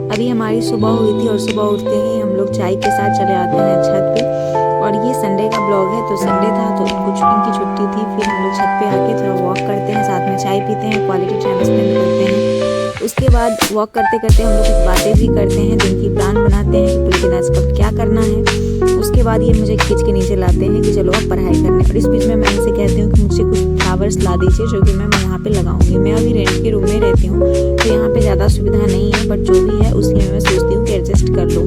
अभी हमारी सुबह हुई थी और सुबह उठते ही हम लोग चाय के साथ चले आते हैं छत पे। और ये संडे का ब्लॉग है, तो संडे था तो इनकी छुट्टी थी। फिर हम लोग छत पे आके थोड़ा वॉक करते हैं, साथ में चाय पीते हैं, क्वालिटी टाइम स्पेंड करते हैं। उसके बाद वॉक करते करते हम लोग कुछ बातें भी करते हैं, दिन की प्लान बनाते हैं कि पूरे दिन आज कब क्या करना है। उसके बाद ये मुझे खींच के नीचे लाते हैं कि चलो अब पढ़ाई करने। और इस बीच में मैं इनसे कहती हूँ कि मुझे कुछ फ्लावर्स ला दीजिए जो कि मैं यहाँ पे लगाऊंगी। मैं अभी रेंट के रूम में रहती हूँ तो यहाँ पे ज़्यादा सुविधा नहीं है, बट जो भी है उसी में मैं सोचती हूँ कि एडजस्ट कर लूँ।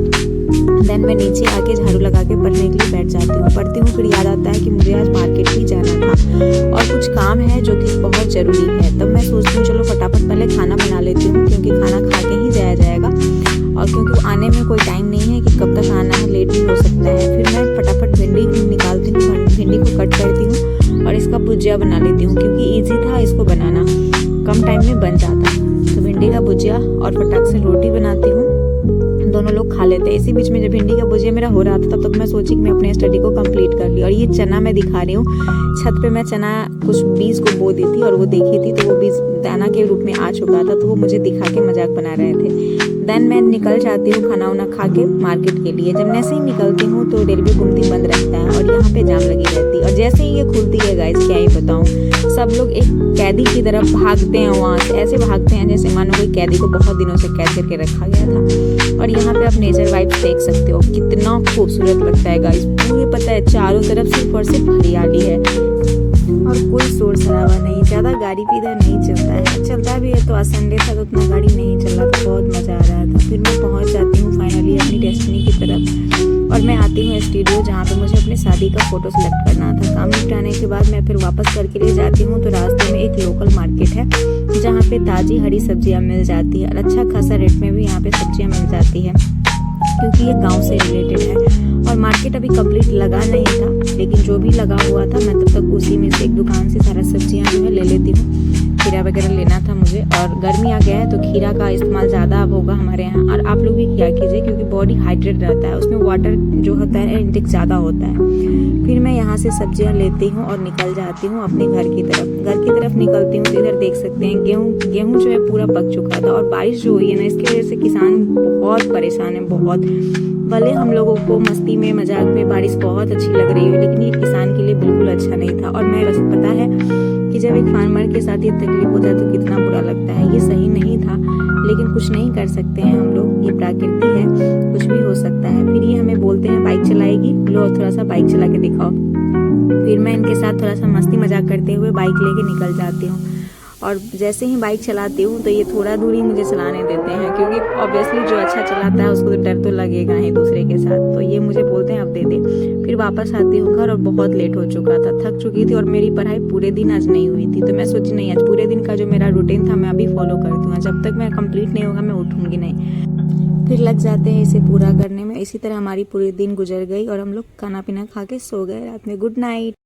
देन मैं नीचे आके झाड़ू लगा के पढ़ने के लिए बैठ जाती हूँ। पढ़ती हूँ, फिर याद आता है कि मुझे आज मार्केट भी जाना था और कुछ काम है जो कि बहुत ज़रूरी है। तब मैं सोचती हूँ चलो फटाफट पहले खाना बना लेती हूँ, क्योंकि खाना खा के ही जाया जाएगा। और क्योंकि आने में कोई टाइम नहीं है कि कब तक आना है, लेट भी हो सकता है। फिर मैं फटाफट भिंडी निकालती हूँ, भिंडी को कट करती हूँ और इसका भुजिया बना लेती हूँ, क्योंकि ईजी था इसको बनाना, कम टाइम में बन जाता। तो भिंडी का भुजिया और फटाक से रोटी बनाती हूँ, दोनों लोग खा लेते हैं। इसी बीच में जब भिंडी का भुजिया मेरा हो रहा था तब तक मैं सोची कि मैं अपने स्टडी को कंप्लीट कर ली। और ये चना मैं दिखा रही हूँ, छत पे मैं चना कुछ बीज को बो दी थी और वो देखी थी तो वो बीज दाना के रूप में आ चुका था, तो वो मुझे दिखा के मजाक बना रहे थे। देन मैं निकल जाती हूँ खाना वाना खा के मार्केट के लिए। जब जैसे ही निकलती हूँ तो रेलवे गुमती बंद रहता है और यहाँ पे जाम लगी रहती है। और जैसे ही ये खुलती है गाइस, क्या ही बताऊँ, सब लोग एक कैदी की तरफ भागते हैं, वहाँ से ऐसे भागते हैं जैसे मानो कोई कैदी को बहुत दिनों से कैद करके रखा गया था। और यहाँ पे आप नेचर वाइब्स देख सकते हो, कितना खूबसूरत लगता है गाइस। पूरे पता है चारों तरफ सिर्फ और सिर्फ हरियाली है और कोई शोर शराबा नहीं, ज़्यादा गाड़ी भी इधर नहीं चलता है। चलता भी है तो आज संडे था तो उतना गाड़ी नहीं चल रहा था, बहुत मज़ा आ रहा था। फिर मैं पहुँच जाती हूँ फाइनली अपनी डेस्टिनी की तरफ और मैं आती हूँ स्टूडियो, जहाँ पे मुझे अपने शादी का फ़ोटो सेलेक्ट करना था। काम निपटाने के बाद मैं फिर वापस घर के लिए जाती हूँ, तो रास्ते में एक लोकल मार्केट है जहाँ पे ताज़ी हरी सब्जियाँ मिल जाती है और अच्छा खासा रेट में भी यहाँ पे सब्जियाँ मिल जाती है, क्योंकि ये गांव से रिलेटेड है। और मार्केट अभी कंप्लीट लगा नहीं था, लेकिन जो भी लगा हुआ था मैं तब तक उसी में से एक दुकान से सारा सब्जियां जो है ले लेती हूँ। खीरा वगैरह लेना था मुझे, और गर्मी आ गया है तो खीरा का इस्तेमाल ज़्यादा अब होगा हमारे यहाँ। और आप लोग भी क्या कीजिए, क्योंकि बॉडी हाइड्रेट रहता है, उसमें वाटर जो होता है इंटेक ज़्यादा होता है। फिर मैं यहाँ से सब्जियाँ लेती हूँ और निकल जाती हूँ अपने घर की तरफ। घर की तरफ निकलती हूँ तो इधर देख सकते हैं गेहूँ जो है पूरा पक चुका था। और बारिश जो हुई है ना, इसकी वजह से किसान बहुत परेशान है, बहुत। भले हम लोगों को मस्ती में मजाक में बारिश बहुत अच्छी लग रही है, लेकिन ये किसान के लिए बिल्कुल अच्छा नहीं था। और मैं बस पता है कि जब एक फार्मर के साथ ये तकलीफ होता है तो कितना बुरा लगता है। ये सही नहीं था, लेकिन कुछ नहीं कर सकते हैं हम लोग, ये प्रकृति है, कुछ भी हो सकता है। फिर ये हमें बोलते हैं बाइक चलाएगी, लो थोड़ा सा बाइक चला के दिखाओ। फिर मैं इनके साथ थोड़ा सा मस्ती मजाक करते हुए बाइक लेके निकल जाती हूँ। और जैसे ही बाइक चलाती हूँ तो ये थोड़ा दूरी मुझे चलाने देते हैं, क्योंकि ऑब्वियसली जो अच्छा चलाता है उसको तो डर तो लगेगा ही दूसरे के साथ। तो ये मुझे बोलते हैं अब दे दे। फिर वापस आती हूँ घर और बहुत लेट हो चुका था, थक चुकी थी और मेरी पढ़ाई पूरे दिन आज नहीं हुई थी। तो मैं सोची नहीं, आज पूरे दिन का जो मेरा रूटीन था मैं अभी फॉलो करती हूँ, जब तक मैं कंप्लीट नहीं होगा मैं उठूँगी नहीं। फिर लग जाते हैं इसे पूरा करने में। इसी तरह हमारी पूरे दिन गुजर गई और हम लोग खाना पीना खा के सो गए रात में। Good night.